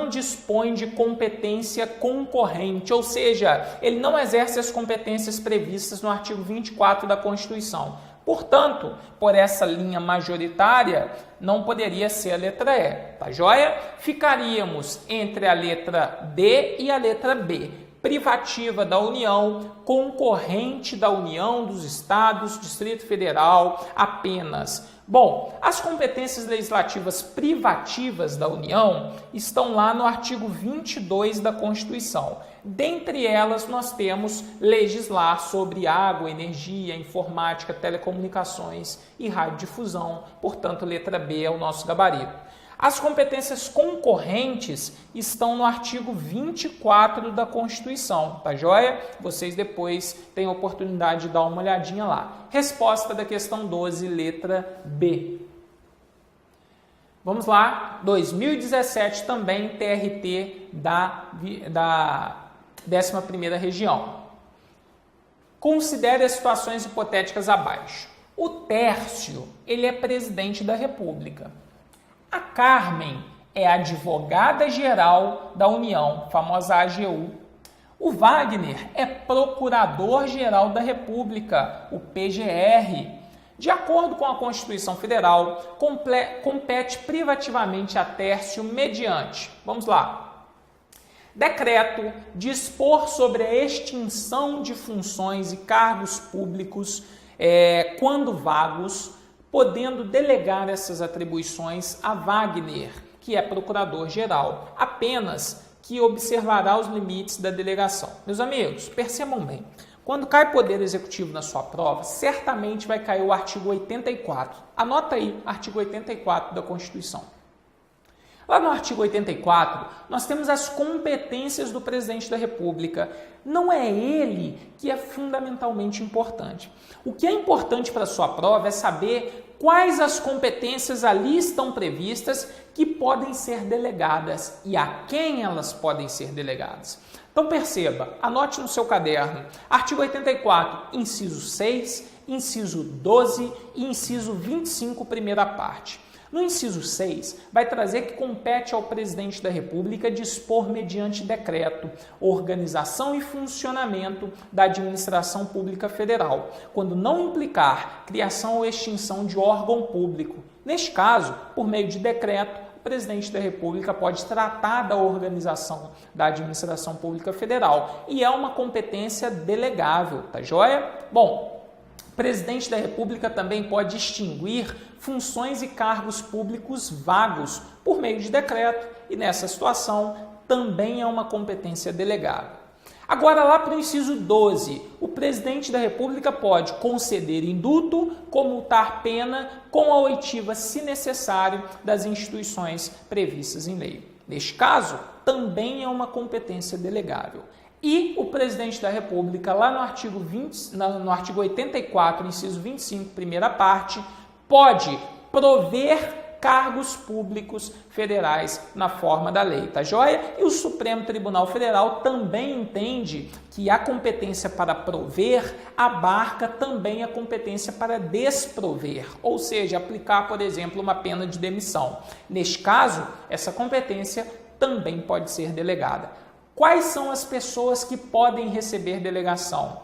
dispõe de competência concorrente, ou seja, ele não exerce as competências previstas no artigo 24 da Constituição. Portanto, por essa linha majoritária, não poderia ser a letra E, tá joia? Ficaríamos entre a letra D e a letra B. Privativa da União, concorrente da União, dos Estados, Distrito Federal, apenas. Bom, as competências legislativas privativas da União estão lá no artigo 22 da Constituição. Dentre elas, nós temos legislar sobre água, energia, informática, telecomunicações e radiodifusão. Portanto, letra B é o nosso gabarito. As competências concorrentes estão no artigo 24 da Constituição, tá joia? Vocês depois têm a oportunidade de dar uma olhadinha lá. Resposta da questão 12, letra B. Vamos lá, 2017 também TRT da 11ª Região. Considere as situações hipotéticas abaixo. O Tércio, ele é presidente da República. A Carmen é advogada-geral da União, famosa AGU. O Wagner é procurador-geral da República, o PGR. De acordo com a Constituição Federal, compete privativamente a Tércio mediante, vamos lá, decreto dispor sobre a extinção de funções e cargos públicos quando vagos, podendo delegar essas atribuições a Wagner, que é procurador-geral, apenas que observará os limites da delegação. Meus amigos, percebam bem, quando cai poder executivo na sua prova, certamente vai cair o artigo 84. Anota aí, artigo 84 da Constituição. Lá no artigo 84, nós temos as competências do presidente da República. Não é ele que é fundamentalmente importante. O que é importante para a sua prova é saber quais as competências ali estão previstas que podem ser delegadas e a quem elas podem ser delegadas. Então perceba, anote no seu caderno, artigo 84, inciso 6, inciso 12 e inciso 25, primeira parte. No inciso 6, vai trazer que compete ao presidente da República dispor mediante decreto organização e funcionamento da administração pública federal, quando não implicar criação ou extinção de órgão público. Neste caso, por meio de decreto, o presidente da República pode tratar da organização da administração pública federal e é uma competência delegável, tá joia? Bom, o presidente da República também pode extinguir funções e cargos públicos vagos por meio de decreto e, nessa situação, também é uma competência delegável. Agora, lá para o inciso 12, o presidente da República pode conceder indulto, comutar pena com a oitiva, se necessário, das instituições previstas em lei. Neste caso, também é uma competência delegável. E o presidente da República, lá no artigo 84, inciso 25, primeira parte, pode prover cargos públicos federais na forma da lei, tá joia? E o Supremo Tribunal Federal também entende que a competência para prover abarca também a competência para desprover, ou seja, aplicar, por exemplo, uma pena de demissão. Neste caso, essa competência também pode ser delegada. Quais são as pessoas que podem receber delegação?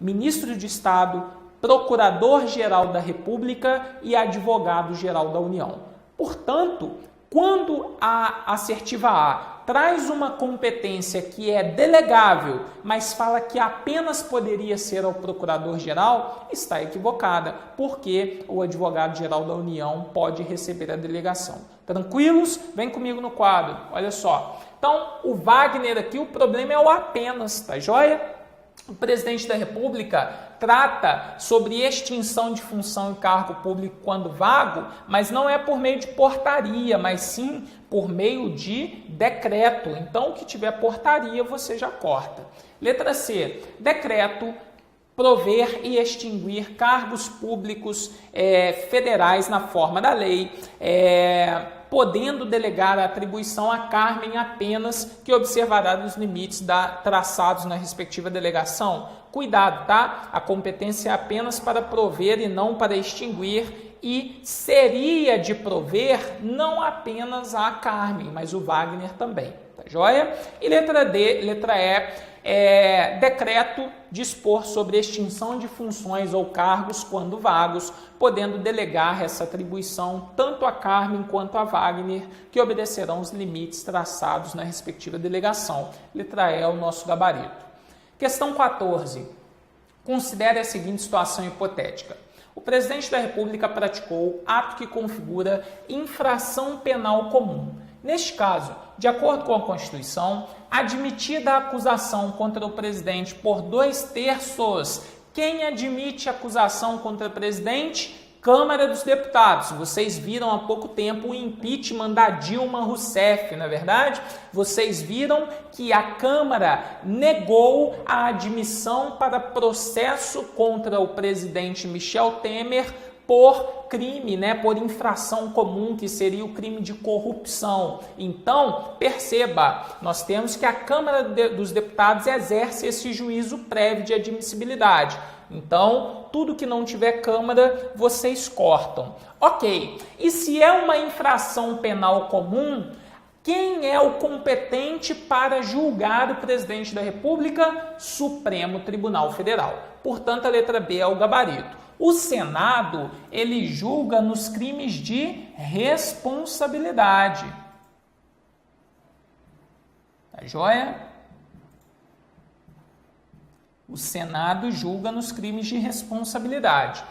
Ministro de Estado, Procurador-Geral da República e Advogado-Geral da União. Portanto, quando a assertiva A traz uma competência que é delegável, mas fala que apenas poderia ser ao Procurador-Geral, está equivocada, porque o Advogado-Geral da União pode receber a delegação. Tranquilos? Vem comigo no quadro, olha só. Então, o Wagner aqui, o problema é o apenas, tá joia? O presidente da República trata sobre extinção de função e cargo público quando vago, mas não é por meio de portaria, mas sim por meio de decreto. Então, o que tiver portaria, você já corta. Letra C. Decreto prover e extinguir cargos públicos federais na forma da lei, podendo delegar a atribuição a Carmen apenas que observará os limites traçados na respectiva delegação. Cuidado, tá? A competência é apenas para prover e não para extinguir, e seria de prover não apenas a Carmen, mas o Wagner também, tá joia? E letra D, letra E, decreto dispor sobre extinção de funções ou cargos quando vagos, podendo delegar essa atribuição tanto a Carmen quanto a Wagner, que obedecerão os limites traçados na respectiva delegação. Letra E é o nosso gabarito. Questão 14. Considere a seguinte situação hipotética. O presidente da República praticou ato que configura infração penal comum. Neste caso, de acordo com a Constituição, admitida a acusação contra o presidente por 2/3, quem admite a acusação contra o presidente? Câmara dos Deputados. Vocês viram há pouco tempo o impeachment da Dilma Rousseff, não é verdade? Vocês viram que a Câmara negou a admissão para processo contra o presidente Michel Temer por crime, por infração comum, que seria o crime de corrupção. Então, perceba, nós temos que a Câmara dos Deputados exerce esse juízo prévio de admissibilidade. Então, tudo que não tiver Câmara, vocês cortam. Ok, e se é uma infração penal comum, quem é o competente para julgar o presidente da República? Supremo Tribunal Federal. Portanto, a letra B é o gabarito. O Senado, ele julga nos crimes de responsabilidade. Tá joia? O Senado julga nos crimes de responsabilidade,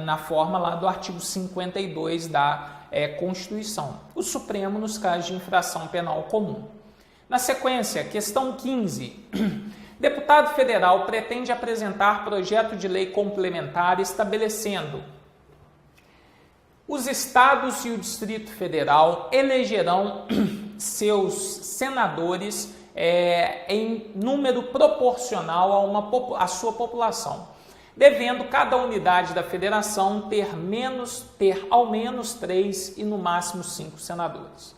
na forma lá do artigo 52 da Constituição. O Supremo nos casos de infração penal comum. Na sequência, questão 15. Deputado federal pretende apresentar projeto de lei complementar estabelecendo: os estados e o Distrito Federal elegerão seus senadores em número proporcional à sua população, devendo cada unidade da federação ter ao menos 3 e no máximo 5 senadores.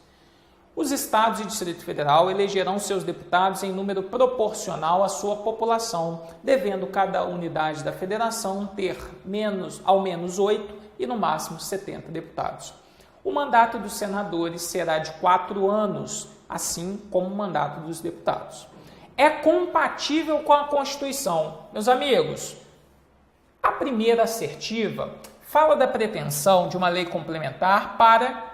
Os estados e Distrito Federal elegerão seus deputados em número proporcional à sua população, devendo cada unidade da federação ter ao menos 8 e no máximo 70 deputados. O mandato dos senadores será de 4 anos, assim como o mandato dos deputados. É compatível com a Constituição. Meus amigos, a primeira assertiva fala da pretensão de uma lei complementar para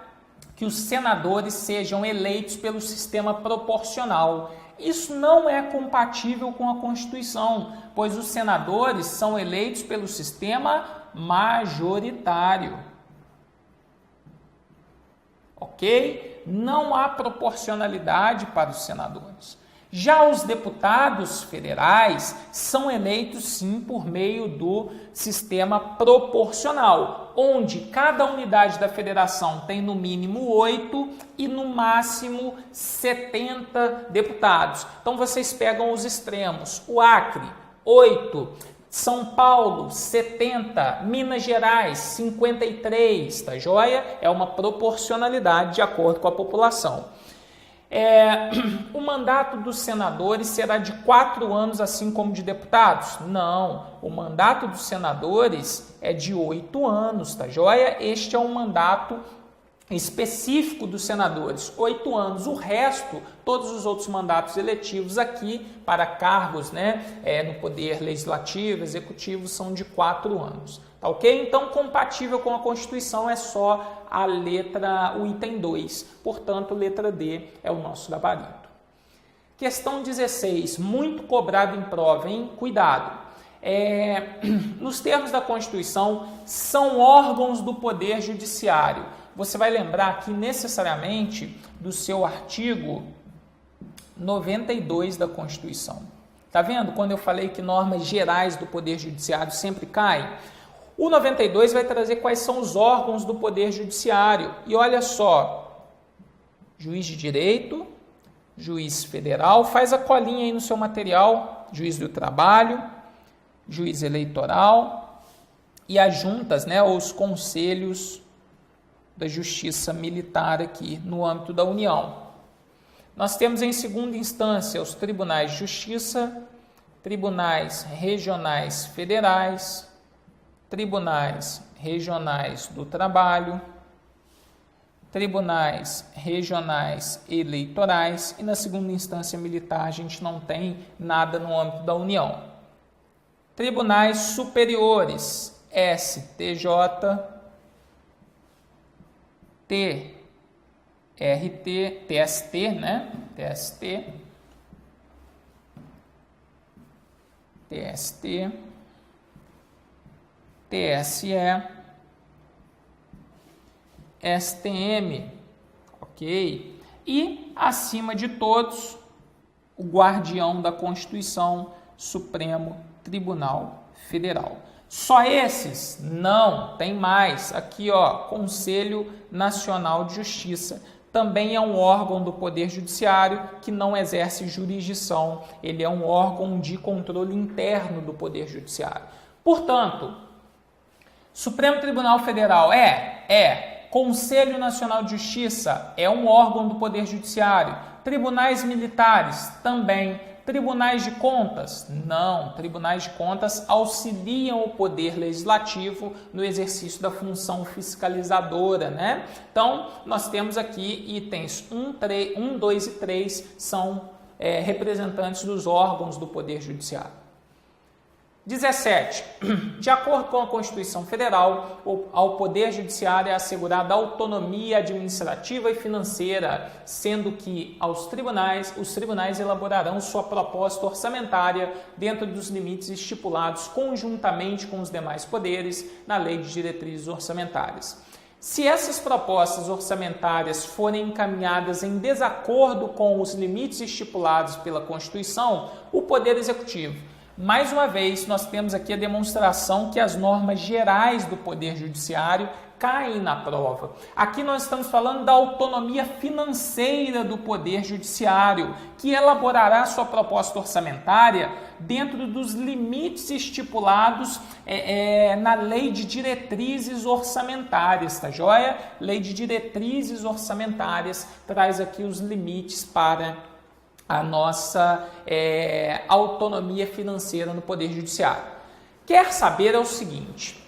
que os senadores sejam eleitos pelo sistema proporcional. Isso não é compatível com a Constituição, pois os senadores são eleitos pelo sistema majoritário. Ok? Não há proporcionalidade para os senadores. Já os deputados federais são eleitos sim por meio do sistema proporcional, onde cada unidade da federação tem no mínimo 8 e no máximo 70 deputados. Então vocês pegam os extremos: o Acre, 8, São Paulo, 70, Minas Gerais, 53, tá joia? É uma proporcionalidade de acordo com a população. O mandato dos senadores será de 4 anos, assim como de deputados? Não, o mandato dos senadores é de 8 anos, tá joia? Este é um mandato específico dos senadores, 8 anos. O resto, todos os outros mandatos eletivos aqui para cargos, no poder legislativo, executivo, são de 4 anos. Tá ok? Então, compatível com a Constituição é só o item 2. Portanto, letra D é o nosso gabarito. Questão 16, muito cobrado em prova, hein? Cuidado. Nos termos da Constituição, são órgãos do Poder Judiciário. Você vai lembrar aqui necessariamente do seu artigo 92 da Constituição. Tá vendo? Quando eu falei que normas gerais do Poder Judiciário sempre caem, o 92 vai trazer quais são os órgãos do Poder Judiciário. E olha só, juiz de direito, juiz federal, faz a colinha aí no seu material, juiz do trabalho, juiz eleitoral e as juntas, ou os conselhos da Justiça Militar aqui no âmbito da União. Nós temos em segunda instância os tribunais de justiça, tribunais regionais federais, tribunais regionais do trabalho, tribunais regionais eleitorais e na segunda instância militar a gente não tem nada no âmbito da União. Tribunais superiores, STJ, TST, TSE, STM, ok? E, acima de todos, o guardião da Constituição, Supremo Tribunal Federal. Só esses? Não, tem mais. Aqui, Conselho Nacional de Justiça. Também é um órgão do Poder Judiciário que não exerce jurisdição. Ele é um órgão de controle interno do Poder Judiciário. Portanto, Supremo Tribunal Federal Conselho Nacional de Justiça é um órgão do Poder Judiciário. Tribunais militares também. Tribunais de contas? Não. Tribunais de contas auxiliam o Poder Legislativo no exercício da função fiscalizadora, Então, nós temos aqui itens 1, 2 e 3 são representantes dos órgãos do Poder Judiciário. 17. De acordo com a Constituição Federal, ao Poder Judiciário é assegurada autonomia administrativa e financeira, sendo que os tribunais elaborarão sua proposta orçamentária dentro dos limites estipulados conjuntamente com os demais poderes na Lei de Diretrizes Orçamentárias. Se essas propostas orçamentárias forem encaminhadas em desacordo com os limites estipulados pela Constituição, o Poder Executivo. Mais uma vez, nós temos aqui a demonstração que as normas gerais do Poder Judiciário caem na prova. Aqui nós estamos falando da autonomia financeira do Poder Judiciário, que elaborará sua proposta orçamentária dentro dos limites estipulados na Lei de Diretrizes Orçamentárias, tá joia? Lei de Diretrizes Orçamentárias traz aqui os limites para a nossa autonomia financeira no Poder Judiciário. Quer saber o seguinte: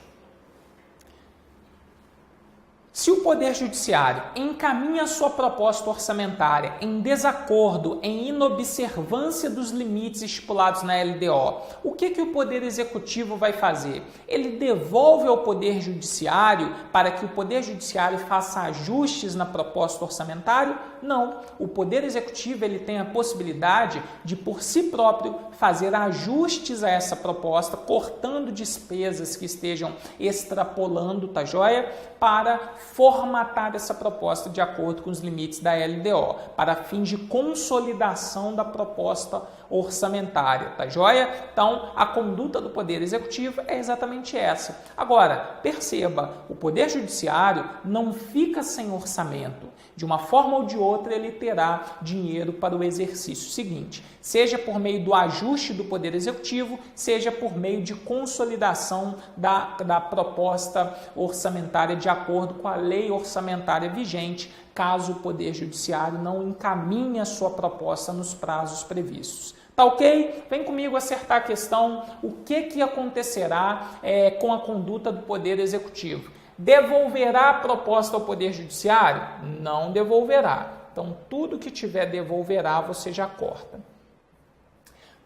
se o Poder Judiciário encaminha sua proposta orçamentária em desacordo, em inobservância dos limites estipulados na LDO, o que o Poder Executivo vai fazer? Ele devolve ao Poder Judiciário para que o Poder Judiciário faça ajustes na proposta orçamentária? Não, o Poder Executivo ele tem a possibilidade de, por si próprio, fazer ajustes a essa proposta, cortando despesas que estejam extrapolando, tá joia? Para formatar essa proposta de acordo com os limites da LDO, para fins de consolidação da proposta orçamentária, tá joia? Então, a conduta do Poder Executivo é exatamente essa. Agora, perceba, o Poder Judiciário não fica sem orçamento. De uma forma ou de outra, ele terá dinheiro para o exercício seguinte, seja por meio do ajuste do Poder Executivo, seja por meio de consolidação da proposta orçamentária de acordo com a lei orçamentária vigente, caso o Poder Judiciário não encaminhe a sua proposta nos prazos previstos. Tá ok? Vem comigo acertar a questão. O que acontecerá com a conduta do Poder Executivo? Devolverá a proposta ao Poder Judiciário? Não devolverá. Então, tudo que tiver devolverá, você já corta.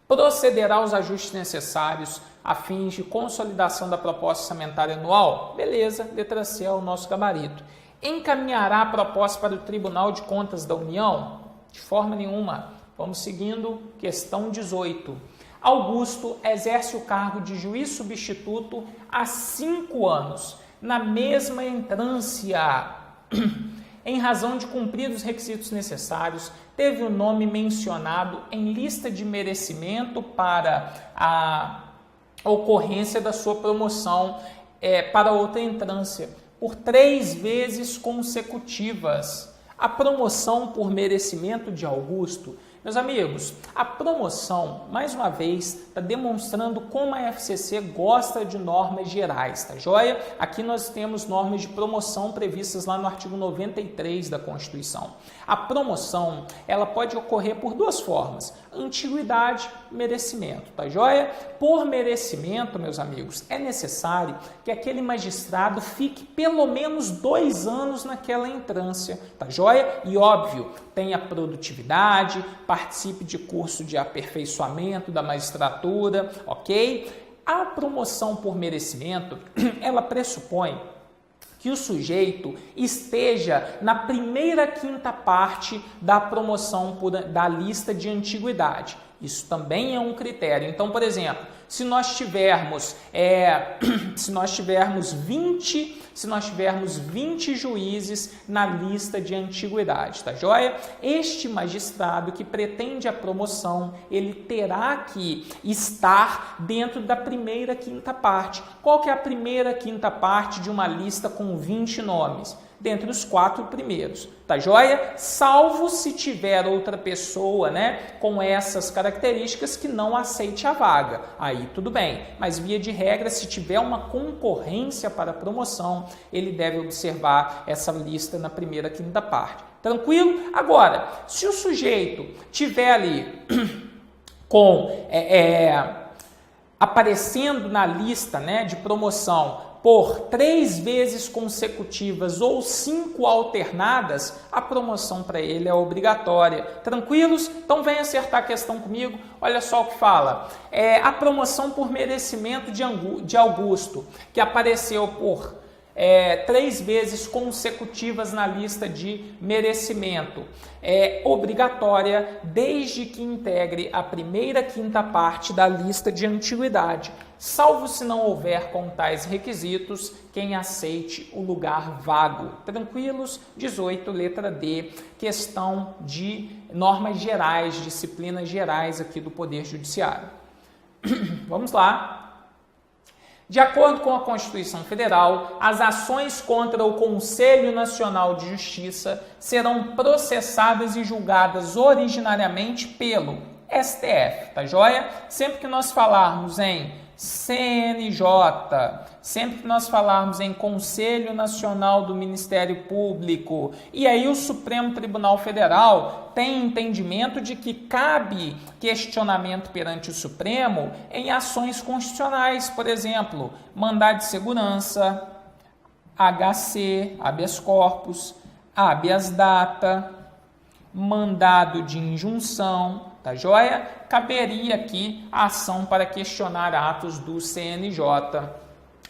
Procederá aos ajustes necessários a fins de consolidação da proposta orçamentária anual? Beleza, letra C é o nosso gabarito. Encaminhará a proposta para o Tribunal de Contas da União? De forma nenhuma. Vamos seguindo, questão 18. Augusto exerce o cargo de juiz substituto há 5 anos, na mesma entrância. Em razão de cumprir os requisitos necessários, teve o nome mencionado em lista de merecimento para a ocorrência da sua promoção para outra entrância, por 3 vezes consecutivas. A promoção por merecimento de Augusto. Meus amigos, a promoção, mais uma vez, está demonstrando como a FCC gosta de normas gerais, tá joia? Aqui nós temos normas de promoção previstas lá no artigo 93 da Constituição. A promoção, ela pode ocorrer por 2 formas, antiguidade e merecimento, tá joia? Por merecimento, meus amigos, é necessário que aquele magistrado fique pelo menos 2 anos naquela entrância, tá joia? E óbvio, tenha produtividade, participe de curso de aperfeiçoamento da magistratura, ok? A promoção por merecimento, ela pressupõe que o sujeito esteja na primeira 5ª parte da promoção da lista de antiguidade. Isso também é um critério. Então, por exemplo, se nós tivermos 20 juízes na lista de antiguidade, tá joia? Este magistrado que pretende a promoção, ele terá que estar dentro da primeira 5ª parte. Qual que é a primeira 5ª parte de uma lista com 20 nomes? Dentre os 4 primeiros, tá joia? Salvo se tiver outra pessoa, né, com essas características que não aceite a vaga. Aí tudo bem, mas via de regra, se tiver uma concorrência para a promoção, ele deve observar essa lista na primeira 5ª parte. Tranquilo? Agora, se o sujeito tiver ali aparecendo na lista, né, de promoção por 3 vezes consecutivas ou 5 alternadas, a promoção para ele é obrigatória. Tranquilos? Então vem acertar a questão comigo. Olha só o que fala. A promoção por merecimento de Augusto, que apareceu por 3 vezes consecutivas na lista de merecimento, é obrigatória desde que integre a primeira 5ª parte da lista de antiguidade, salvo se não houver com tais requisitos quem aceite o lugar vago. Tranquilos? 18, letra D, questão de normas gerais, disciplinas gerais aqui do Poder Judiciário. Vamos lá. De acordo com a Constituição Federal, as ações contra o Conselho Nacional de Justiça serão processadas e julgadas originariamente pelo STF, tá joia? Sempre que nós falarmos em CNJ, sempre que nós falarmos em Conselho Nacional do Ministério Público, e aí o Supremo Tribunal Federal tem entendimento de que cabe questionamento perante o Supremo em ações constitucionais, por exemplo, mandado de segurança, HC, habeas corpus, habeas data, mandado de injunção, tá joia? Caberia aqui a ação para questionar atos do CNJ.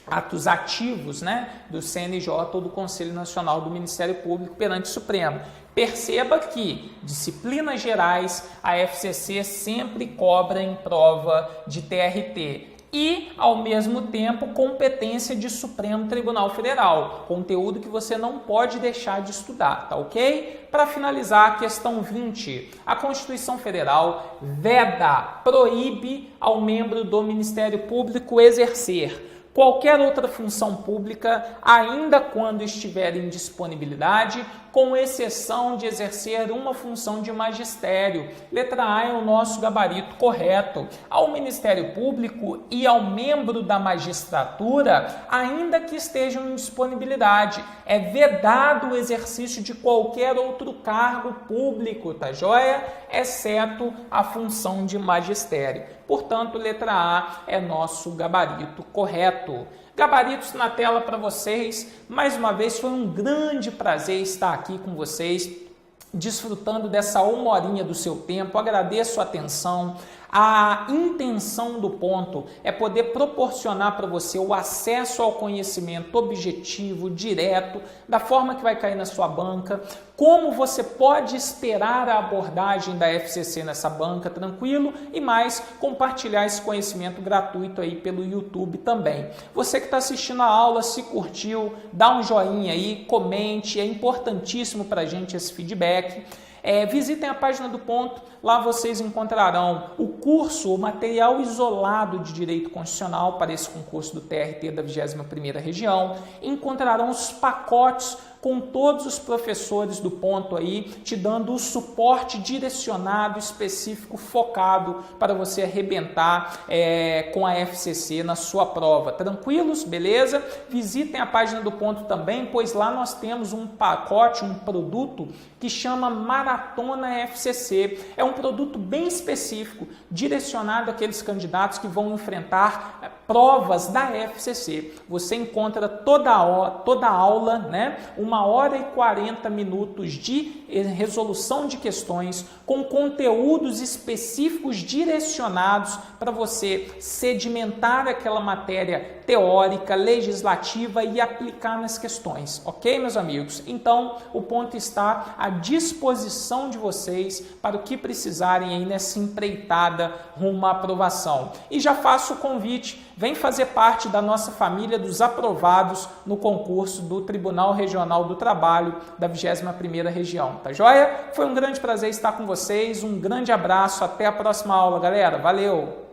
atos ativos, né, do CNJ ou do Conselho Nacional do Ministério Público perante o Supremo. Perceba que disciplinas gerais a FCC sempre cobra em prova de TRT e, ao mesmo tempo, competência de Supremo Tribunal Federal, conteúdo que você não pode deixar de estudar, tá ok? Para finalizar, a questão 20, a Constituição Federal veda, proíbe ao membro do Ministério Público exercer qualquer outra função pública, ainda quando estiver em disponibilidade, com exceção de exercer uma função de magistério. Letra A é o nosso gabarito correto. Ao Ministério Público e ao membro da magistratura, ainda que estejam em disponibilidade, é vedado o exercício de qualquer outro cargo público, tá joia? Exceto a função de magistério. Portanto, letra A é nosso gabarito correto. Gabaritos na tela para vocês. Mais uma vez, foi um grande prazer estar aqui com vocês, desfrutando dessa 1 horinha do seu tempo. Agradeço a atenção. A intenção do ponto é poder proporcionar para você o acesso ao conhecimento objetivo, direto, da forma que vai cair na sua banca, como você pode esperar a abordagem da FCC nessa banca, tranquilo, e mais, compartilhar esse conhecimento gratuito aí pelo YouTube também. Você que está assistindo a aula, se curtiu, dá um joinha aí, comente, é importantíssimo para a gente esse feedback. Visitem a página do Ponto, lá vocês encontrarão o curso, o material isolado de Direito Constitucional para esse concurso do TRT da 21ª Região, encontrarão os pacotes com todos os professores do Ponto aí, te dando o suporte direcionado, específico, focado para você arrebentar com a FCC na sua prova. Tranquilos? Beleza? Visitem a página do Ponto também, pois lá nós temos um pacote, um produto que chama Maratona FCC. É um produto bem específico, direcionado àqueles candidatos que vão enfrentar provas da FCC. Você encontra toda a aula, né? 1h40 de resolução de questões com conteúdos específicos direcionados para você sedimentar aquela matéria teórica, legislativa e aplicar nas questões, ok, meus amigos? Então, o Ponto está à disposição de vocês para o que precisarem aí nessa empreitada rumo à aprovação. E já faço o convite, vem fazer parte da nossa família dos aprovados no concurso do Tribunal Regional do Trabalho da 21ª Região, tá joia? Foi um grande prazer estar com vocês, um grande abraço, até a próxima aula, galera, valeu!